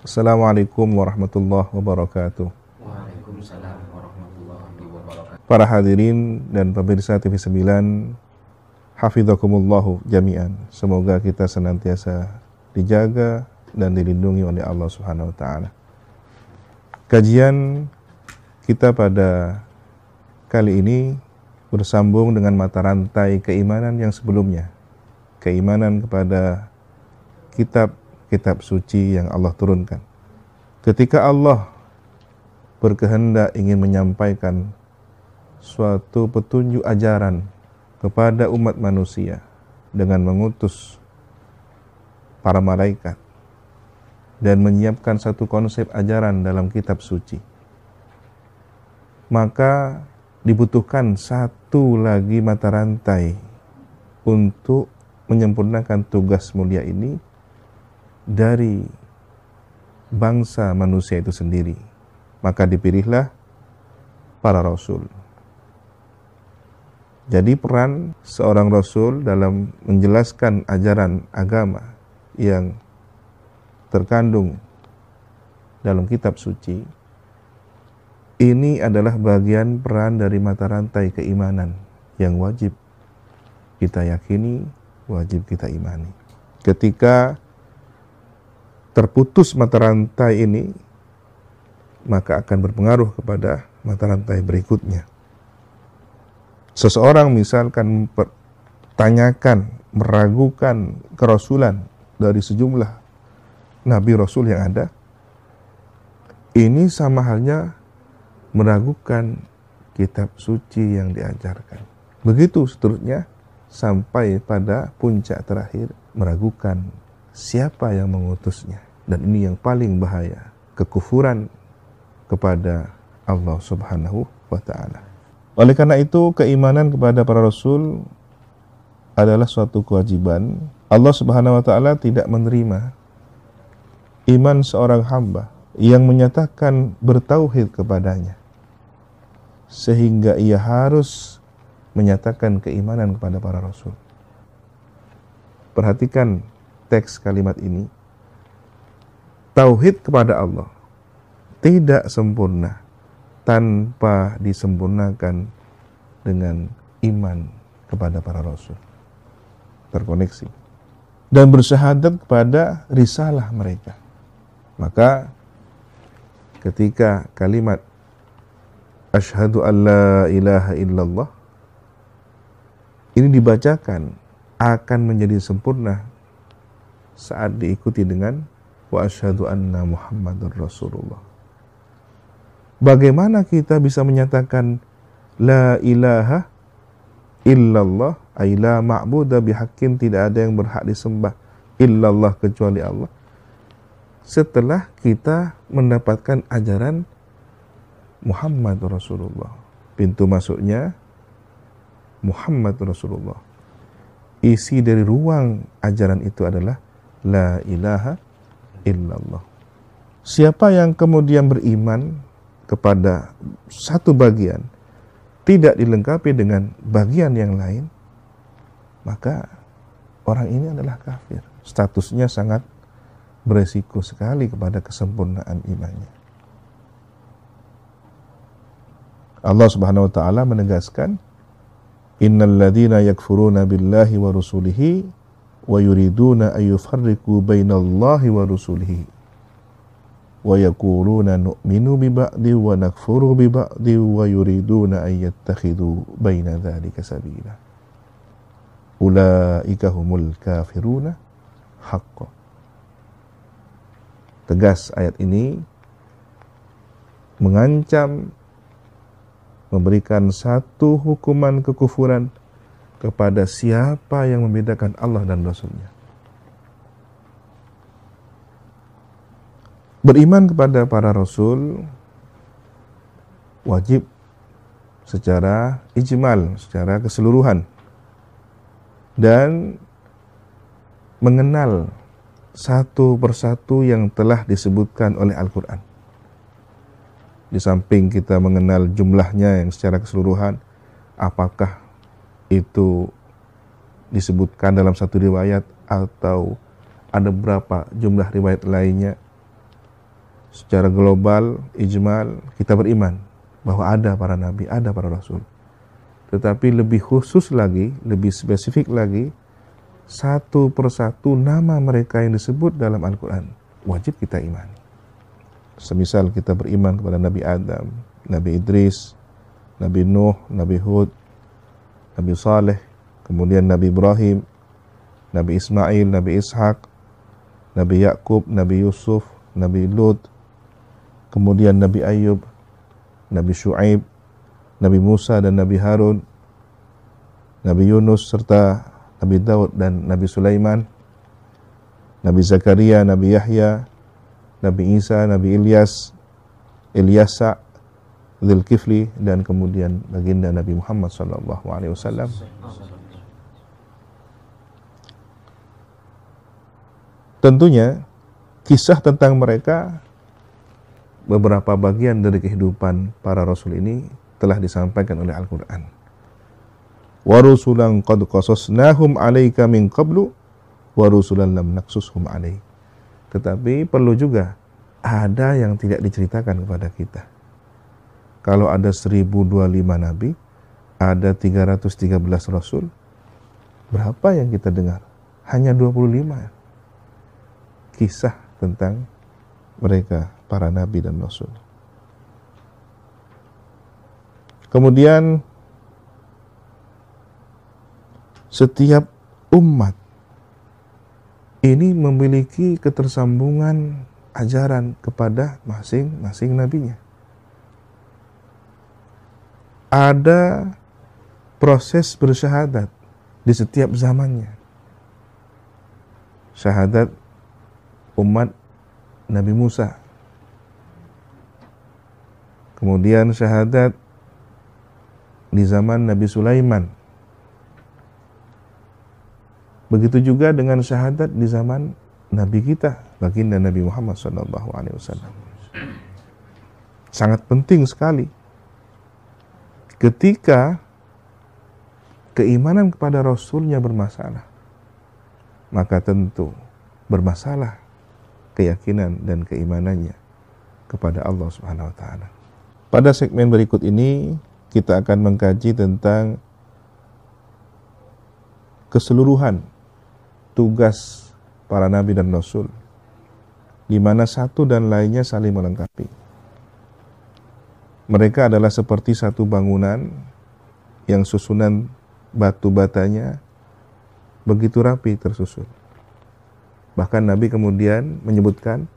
Assalamualaikum warahmatullahi wabarakatuh. Waalaikumsalam warahmatullahi wabarakatuh. Para hadirin dan pemirsa TV9, hafidhakumullahu jami'an. Semoga kita senantiasa dijaga dan dilindungi oleh Allah Subhanahu wa taala. Kajian kita pada kali ini bersambung dengan mata rantai keimanan yang sebelumnya. Keimanan kepada kitab suci yang Allah turunkan. Ketika Allah berkehendak ingin menyampaikan suatu petunjuk ajaran kepada umat manusia dengan mengutus para malaikat dan menyiapkan satu konsep ajaran dalam kitab suci, maka dibutuhkan satu lagi mata rantai untuk menyempurnakan tugas mulia ini dari bangsa manusia itu sendiri. Maka dipilihlah para rasul. Jadi peran seorang rasul dalam menjelaskan ajaran agama yang terkandung dalam kitab suci ini adalah bagian peran dari mata rantai keimanan yang wajib kita yakini, wajib kita imani. Ketika terputus mata rantai ini, maka akan berpengaruh kepada mata rantai berikutnya. Seseorang misalkan mempertanyakan, meragukan kerasulan dari sejumlah nabi rasul yang ada, ini sama halnya meragukan kitab suci yang diajarkan. Begitu seterusnya sampai pada puncak terakhir, meragukan siapa yang mengutusnya. Dan ini yang paling bahaya, kekufuran kepada Allah Subhanahu wa ta'ala. Oleh karena itu, keimanan kepada para rasul adalah suatu kewajiban. Allah Subhanahu wa ta'ala tidak menerima iman seorang hamba yang menyatakan bertauhid kepadanya, sehingga ia harus menyatakan keimanan kepada para rasul. Perhatikan teks kalimat ini. Tauhid kepada Allah tidak sempurna tanpa disempurnakan dengan iman kepada para rasul. Terkoneksi. Dan bersyahadat kepada risalah mereka. Maka ketika kalimat asyhadu an la ilaha illallah ini dibacakan, akan menjadi sempurna saat diikuti dengan wa asyhadu anna Muhammadar Rasulullah. Bagaimana kita bisa menyatakan la ilaha illallah, ay la ma'budu bihaqqin, tidak ada yang berhak disembah illallah kecuali Allah, setelah kita mendapatkan ajaran Muhammad Rasulullah? Pintu masuknya Muhammad Rasulullah. Isi dari ruang ajaran itu adalah la ilaha illallah. Siapa yang kemudian beriman kepada satu bagian, tidak dilengkapi dengan bagian yang lain, maka orang ini adalah kafir. Statusnya sangat beresiko sekali kepada kesempurnaan imannya. Allah Subhanahu wa ta'ala menegaskan, innal ladzina yakfuruna billahi wa rusulihi wa yuriduna an yufarriqu bainallahi wa rusulihi wa yaquluna nu'minu bi ba'di wa nakfuru bi ba'di wa yuriduna an yattakhidhu baina dzalika sabila ulaika humul kafiruna haqqan. Tegas ayat ini mengancam memberikan satu hukuman kekufuran kepada siapa yang membedakan Allah dan Rasulnya. Beriman kepada para Rasul wajib secara ijmal, secara keseluruhan, dan mengenal satu persatu yang telah disebutkan oleh Al-Quran. Di samping kita mengenal jumlahnya yang secara keseluruhan, apakah itu disebutkan dalam satu riwayat atau ada berapa jumlah riwayat lainnya, secara global, ijmal, kita beriman bahwa ada para nabi, ada para rasul. Tetapi lebih khusus lagi, lebih spesifik lagi, satu persatu nama mereka yang disebut dalam Al-Quran wajib kita imani. Semisal kita beriman kepada Nabi Adam, Nabi Idris, Nabi Nuh, Nabi Hud, Nabi Saleh, kemudian Nabi Ibrahim, Nabi Ismail, Nabi Ishak, Nabi Yakub, Nabi Yusuf, Nabi Lut, kemudian Nabi Ayub, Nabi Shu'aib, Nabi Musa dan Nabi Harun, Nabi Yunus serta Nabi Daud dan Nabi Sulaiman, Nabi Zakaria, Nabi Yahya, Nabi Isa, Nabi Ilyasa, Dzulkifli, dan kemudian baginda Nabi Muhammad SAW. Tentunya kisah tentang mereka, beberapa bagian dari kehidupan para rasul ini telah disampaikan oleh Al-Quran. Wa rusulan qad qasasnahum 'alaika min qablu wa rusulan lam naqsushum 'alaik. Tetapi perlu juga ada yang tidak diceritakan kepada kita. Kalau ada 1025 nabi, ada 313 rasul, berapa yang kita dengar? Hanya 25 kisah tentang mereka, para nabi dan rasul. Kemudian setiap umat ini memiliki ketersambungan ajaran kepada masing-masing nabinya. Ada proses bersyahadat di setiap zamannya. Syahadat umat Nabi Musa, kemudian syahadat di zaman Nabi Sulaiman. Begitu juga dengan syahadat di zaman Nabi kita, baginda Nabi Muhammad SAW. Sangat penting sekali. Ketika keimanan kepada Rasulnya bermasalah, maka tentu bermasalah keyakinan dan keimanannya kepada Allah Subhanahu wa taala. Pada segmen berikut ini kita akan mengkaji tentang keseluruhan tugas para nabi dan rasul, di mana satu dan lainnya saling melengkapi. Mereka adalah seperti satu bangunan yang susunan batu batanya begitu rapi tersusun. Bahkan Nabi kemudian menyebutkan,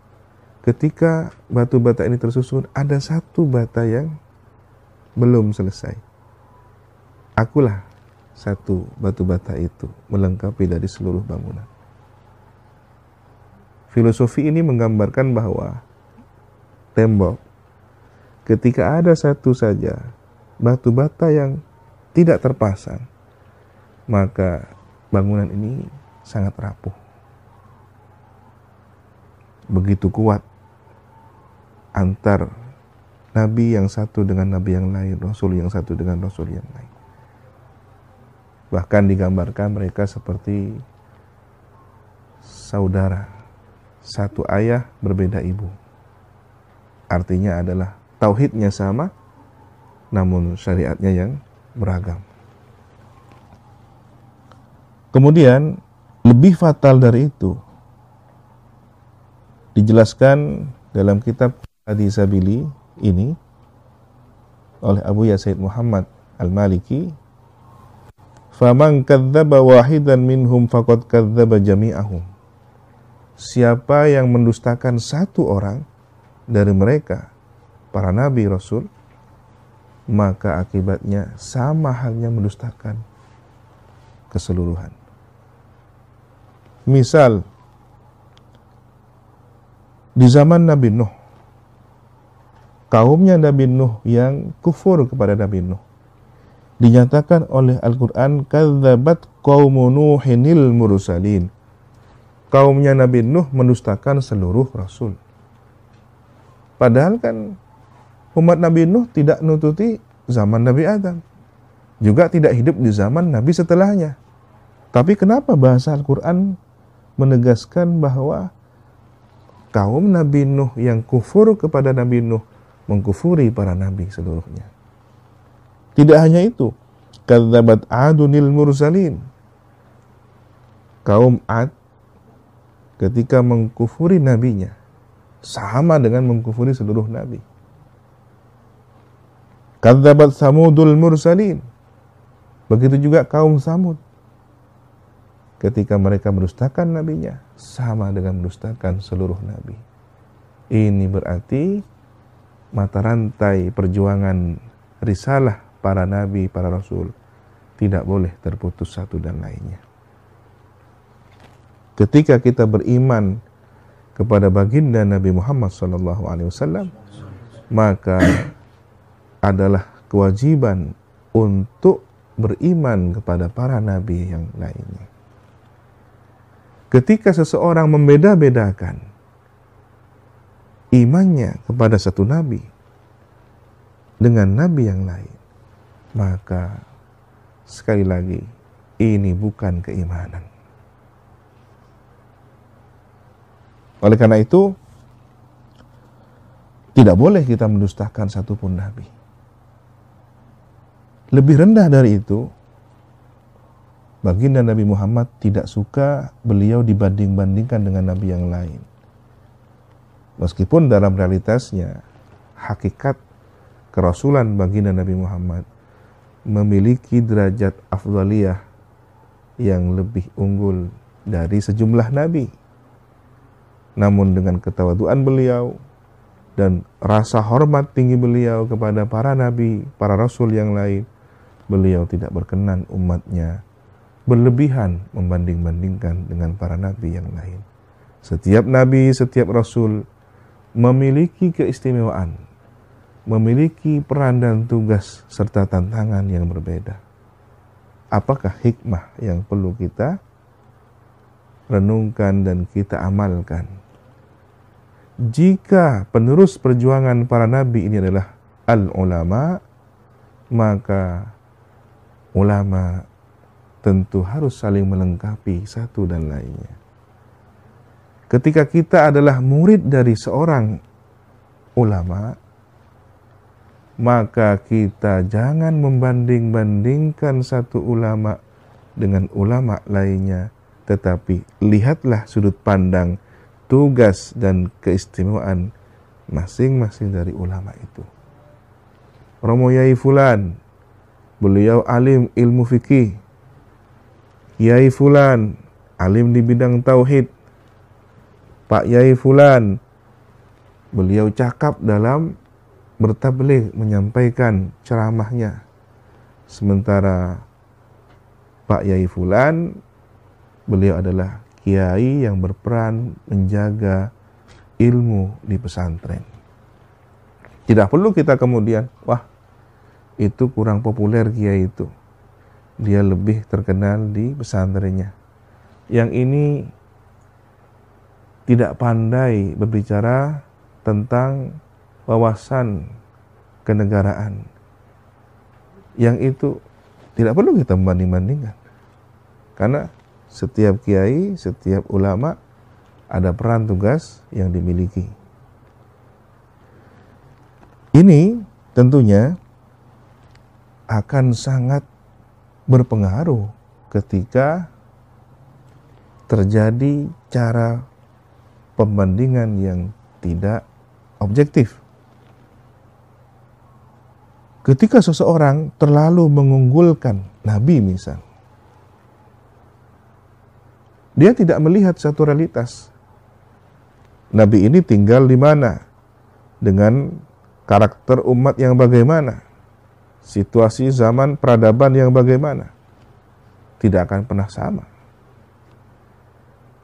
ketika batu bata ini tersusun, ada satu bata yang belum selesai. Akulah satu batu bata itu, melengkapi dari seluruh bangunan. Filosofi ini menggambarkan bahwa tembok, ketika ada satu saja batu bata yang tidak terpasang, maka bangunan ini sangat rapuh. Begitu kuat antar nabi yang satu dengan nabi yang lain, rasul yang satu dengan rasul yang lain. Bahkan digambarkan mereka seperti saudara, satu ayah berbeda ibu. Artinya adalah tauhidnya sama, namun syariatnya yang beragam. Kemudian lebih fatal dari itu dijelaskan dalam kitab Hadi Sabili ini oleh Abu Yazid Muhammad Al-Maliki, "Faman kadzdzaba wahidan minhum faqad kadzdzaba jami'ahum." Siapa yang mendustakan satu orang dari mereka, para nabi rasul, maka akibatnya sama halnya mendustakan keseluruhan. Misal di zaman Nabi Nuh, kaumnya Nabi Nuh yang kufur kepada Nabi Nuh, dinyatakan oleh Al-Quran, kadzabat qaumu Nuhinil mursalin. Kaumnya Nabi Nuh mendustakan seluruh rasul. Padahal kan umat Nabi Nuh tidak nututi zaman Nabi Adam, juga tidak hidup di zaman Nabi setelahnya. Tapi kenapa bahasa Al-Quran menegaskan bahwa kaum Nabi Nuh yang kufur kepada Nabi Nuh mengkufuri para nabi seluruhnya. Tidak hanya itu, kadzabat adunil mursalin. Kaum Ad ketika mengkufuri nabinya sama dengan mengkufuri seluruh nabi. Kadzabat samudul mursalin. Begitu juga kaum Samud. Ketika mereka mendustakan nabinya, sama dengan mendustakan seluruh nabi. Ini berarti mata rantai perjuangan risalah para nabi, para rasul tidak boleh terputus satu dan lainnya. Ketika kita beriman kepada baginda Nabi Muhammad SAW, maka adalah kewajiban untuk beriman kepada para nabi yang lainnya. Ketika seseorang membeda-bedakan imannya kepada satu nabi dengan nabi yang lain, maka sekali lagi ini bukan keimanan. Oleh karena itu, tidak boleh kita mendustakan satupun nabi. Lebih rendah dari itu, baginda Nabi Muhammad tidak suka beliau dibanding-bandingkan dengan nabi yang lain. Meskipun dalam realitasnya, hakikat kerasulan baginda Nabi Muhammad memiliki derajat afdaliyah yang lebih unggul dari sejumlah nabi. Namun dengan ketawaduan beliau dan rasa hormat tinggi beliau kepada para nabi, para rasul yang lain, beliau tidak berkenan umatnya berlebihan membanding-bandingkan dengan para nabi yang lain. Setiap nabi, setiap rasul memiliki keistimewaan, memiliki peran dan tugas serta tantangan yang berbeda. Apakah hikmah yang perlu kita renungkan dan kita amalkan? Jika penerus perjuangan para nabi ini adalah al-ulama, maka ulama tentu harus saling melengkapi satu dan lainnya. Ketika kita adalah murid dari seorang ulama, maka kita jangan membanding-bandingkan satu ulama dengan ulama lainnya, tetapi lihatlah sudut pandang, tugas dan keistimewaan masing-masing dari ulama itu. Romo Yai Fulan, beliau alim ilmu fikih. Yai Fulan, alim di bidang tauhid. Pak Yai Fulan, beliau cakap dalam bertabligh, menyampaikan ceramahnya. Sementara Pak Yai Fulan, beliau adalah kiai yang berperan menjaga ilmu di pesantren. Tidak perlu kita kemudian, wah itu kurang populer kiai itu, dia lebih terkenal di pesantrennya. Yang ini tidak pandai berbicara tentang wawasan kenegaraan. Yang itu tidak perlu kita membanding-bandingkan. Karena setiap kiai, setiap ulama ada peran tugas yang dimiliki. Ini tentunya akan sangat berpengaruh ketika terjadi cara pembandingan yang tidak objektif. Ketika seseorang terlalu mengunggulkan Nabi misal, dia tidak melihat satu realitas. Nabi ini tinggal di mana, dengan karakter umat yang bagaimana, situasi zaman peradaban yang bagaimana, tidak akan pernah sama.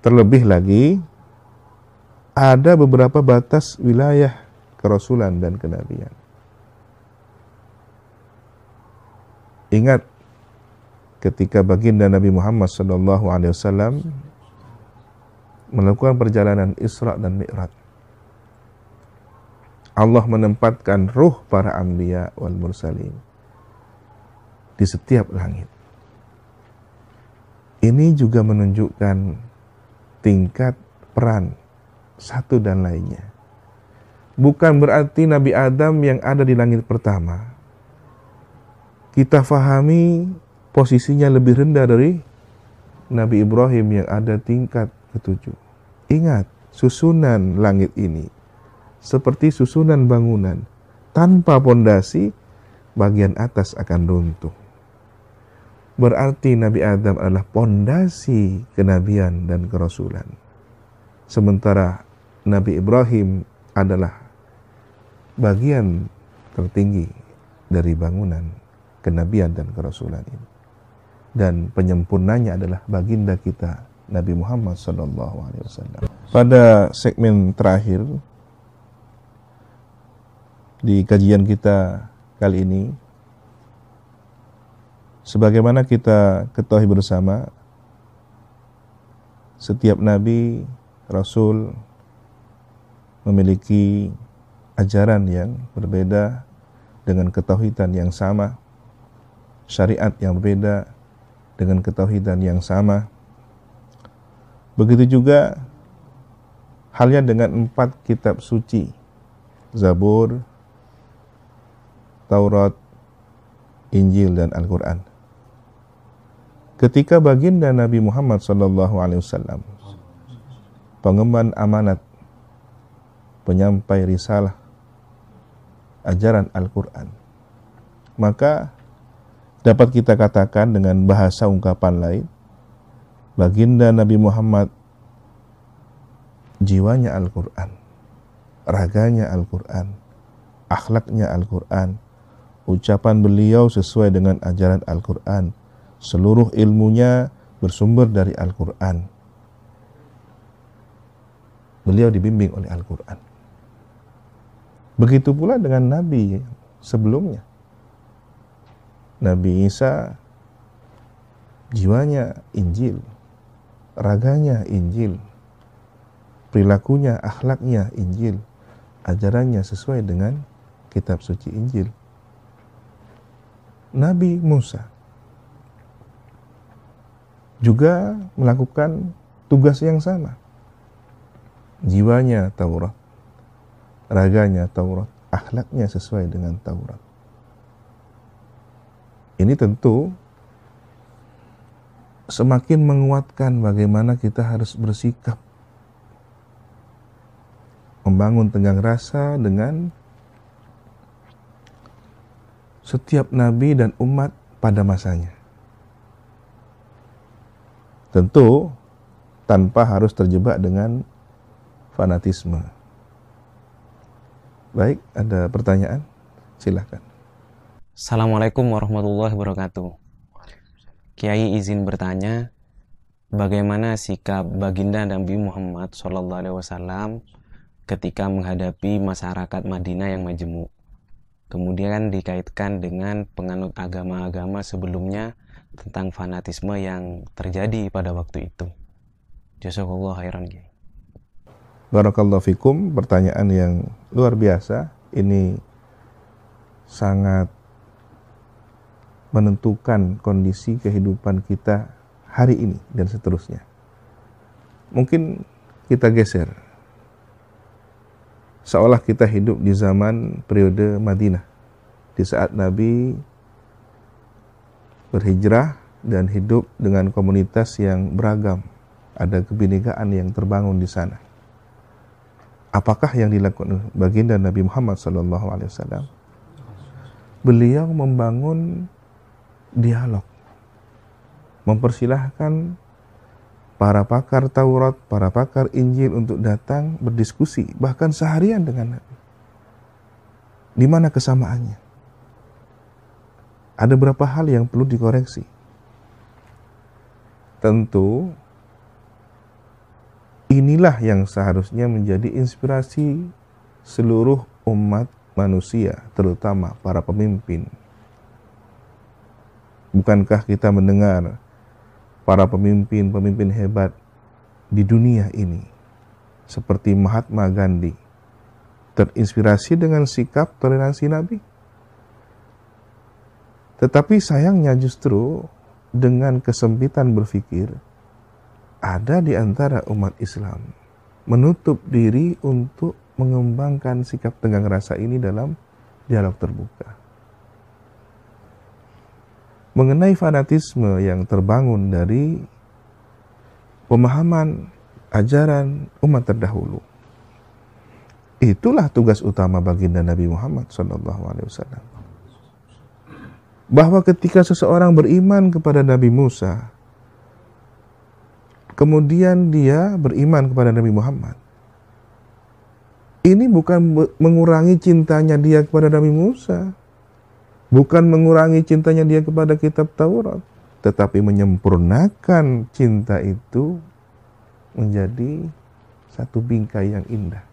Terlebih lagi, ada beberapa batas wilayah kerasulan dan kenabian. Ingat, ketika baginda Nabi Muhammad SAW melakukan perjalanan Isra dan Mi'raj, Allah menempatkan ruh para anbiya wal mursalin di setiap langit. Ini juga menunjukkan tingkat peran satu dan lainnya. Bukan berarti Nabi Adam yang ada di langit pertama kita fahami posisinya lebih rendah dari Nabi Ibrahim yang ada tingkat ketujuh. Ingat, susunan langit ini seperti susunan bangunan. Tanpa pondasi, bagian atas akan runtuh. Berarti Nabi Adam adalah pondasi kenabian dan kerasulan. Sementara Nabi Ibrahim adalah bagian tertinggi dari bangunan kenabian dan kerasulan ini. Dan penyempurnanya adalah baginda kita Nabi Muhammad SAW. Pada segmen terakhir di kajian kita kali ini, sebagaimana kita ketahui bersama, setiap Nabi, Rasul memiliki ajaran yang berbeda dengan ketauhidan yang sama, syariat yang berbeda dengan ketauhidan yang sama. Begitu juga halnya dengan 4 kitab suci, Zabur, Taurat, Injil, dan Al-Quran. Ketika baginda Nabi Muhammad SAW, pengemban amanat, penyampai risalah, ajaran Al-Quran, maka dapat kita katakan dengan bahasa ungkapan lain, baginda Nabi Muhammad jiwanya Al-Quran, raganya Al-Quran, akhlaknya Al-Quran, ucapan beliau sesuai dengan ajaran Al-Quran, seluruh ilmunya bersumber dari Al-Quran. Beliau dibimbing oleh Al-Quran. Begitu pula dengan Nabi sebelumnya. Nabi Isa jiwanya Injil, raganya Injil, perilakunya, akhlaknya Injil, ajarannya sesuai dengan kitab suci Injil. Nabi Musa juga melakukan tugas yang sama. Jiwanya Taurat, raganya Taurat, akhlaknya sesuai dengan Taurat. Ini tentu semakin menguatkan bagaimana kita harus bersikap membangun tenggang rasa dengan setiap nabi dan umat pada masanya. Tentu tanpa harus terjebak dengan fanatisme. Baik, ada pertanyaan? Silahkan. Assalamualaikum warahmatullahi wabarakatuh. Kiai izin bertanya, bagaimana sikap baginda Nabi Muhammad SAW ketika menghadapi masyarakat Madinah yang majemuk? Kemudian dikaitkan dengan penganut agama-agama sebelumnya tentang fanatisme yang terjadi pada waktu itu. Jazakallahu khairan. Barakallahu fikum, pertanyaan yang luar biasa. Ini sangat menentukan kondisi kehidupan kita hari ini dan seterusnya. Mungkin kita geser, seolah kita hidup di zaman periode Madinah, di saat Nabi berhijrah dan hidup dengan komunitas yang beragam, ada kebinekaan yang terbangun di sana. Apakah yang dilakukan baginda Nabi Muhammad SAW? Beliau membangun dialog, mempersilahkan para pakar Taurat, para pakar Injil untuk datang berdiskusi, bahkan seharian dengan Nabi. Di mana kesamaannya? Ada beberapa hal yang perlu dikoreksi. Tentu inilah yang seharusnya menjadi inspirasi seluruh umat manusia, terutama para pemimpin. Bukankah kita mendengar para pemimpin hebat di dunia ini, seperti Mahatma Gandhi, terinspirasi dengan sikap toleransi Nabi? Tetapi sayangnya justru dengan kesempitan berpikir, ada di antara umat Islam menutup diri untuk mengembangkan sikap tenggang rasa ini dalam dialog terbuka. Mengenai fanatisme yang terbangun dari pemahaman ajaran umat terdahulu, itulah tugas utama baginda Nabi Muhammad SAW. Bahwa ketika seseorang beriman kepada Nabi Musa, kemudian dia beriman kepada Nabi Muhammad, ini bukan mengurangi cintanya dia kepada Nabi Musa, bukan mengurangi cintanya dia kepada kitab Taurat, tetapi menyempurnakan cinta itu menjadi satu bingkai yang indah.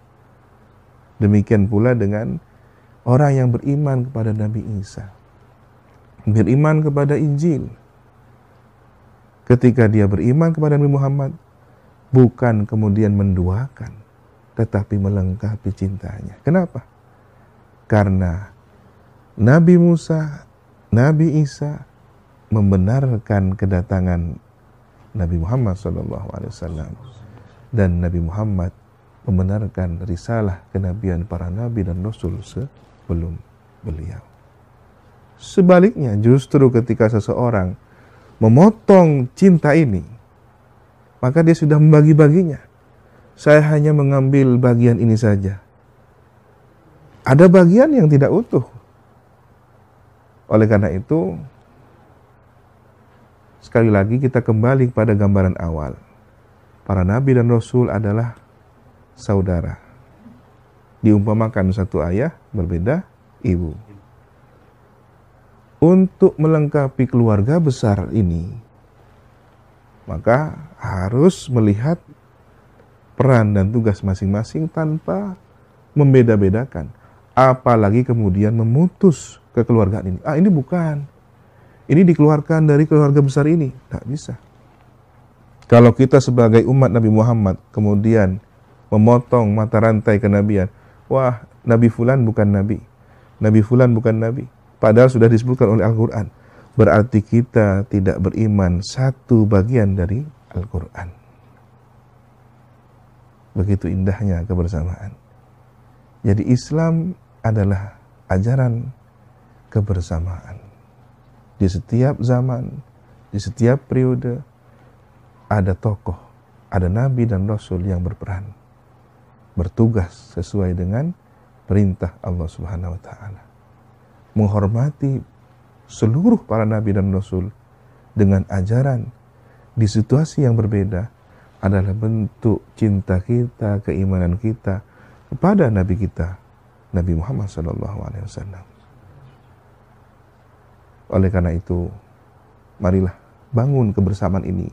Demikian pula dengan orang yang beriman kepada Nabi Isa, beriman kepada Injil. Ketika dia beriman kepada Nabi Muhammad, bukan kemudian menduakan, tetapi melengkapi cintanya. Kenapa? Karena Nabi Musa, Nabi Isa membenarkan kedatangan Nabi Muhammad SAW, dan Nabi Muhammad membenarkan risalah kenabian para nabi dan rasul sebelum beliau. Sebaliknya, justru ketika seseorang memotong cinta ini, maka dia sudah membagi-baginya. Saya hanya mengambil bagian ini saja. Ada bagian yang tidak utuh. Oleh karena itu, sekali lagi kita kembali pada gambaran awal. Para nabi dan rasul adalah saudara. Diumpamakan satu ayah berbeda ibu. Untuk melengkapi keluarga besar ini, maka harus melihat peran dan tugas masing-masing tanpa membeda-bedakan. Apalagi kemudian memutus kekeluargaan ini. Ini bukan. Ini dikeluarkan dari keluarga besar ini. Tak bisa. Kalau kita sebagai umat Nabi Muhammad kemudian memotong mata rantai kenabian, wah, Nabi Fulan bukan Nabi, Nabi Fulan bukan Nabi, padahal sudah disebutkan oleh Al-Quran, berarti kita tidak beriman satu bagian dari Al-Quran. Begitu indahnya kebersamaan. Jadi Islam adalah ajaran kebersamaan. Di setiap zaman, di setiap periode, ada tokoh, ada nabi dan rasul yang berperan, bertugas sesuai dengan perintah Allah Subhanahu wa taala. Menghormati seluruh para nabi dan rasul dengan ajaran di situasi yang berbeda adalah bentuk cinta kita, keimanan kita kepada nabi kita, Nabi Muhammad SAW. Oleh karena itu, marilah bangun kebersamaan ini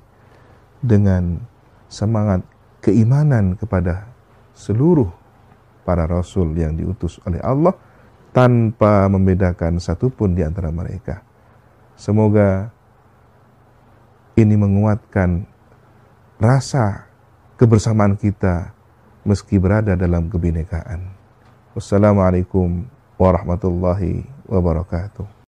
dengan semangat keimanan kepada seluruh para rasul yang diutus oleh Allah tanpa membedakan satupun di antara mereka. Semoga ini menguatkan rasa kebersamaan kita meski berada dalam kebinekaan. Wassalamualaikum warahmatullahi wabarakatuh.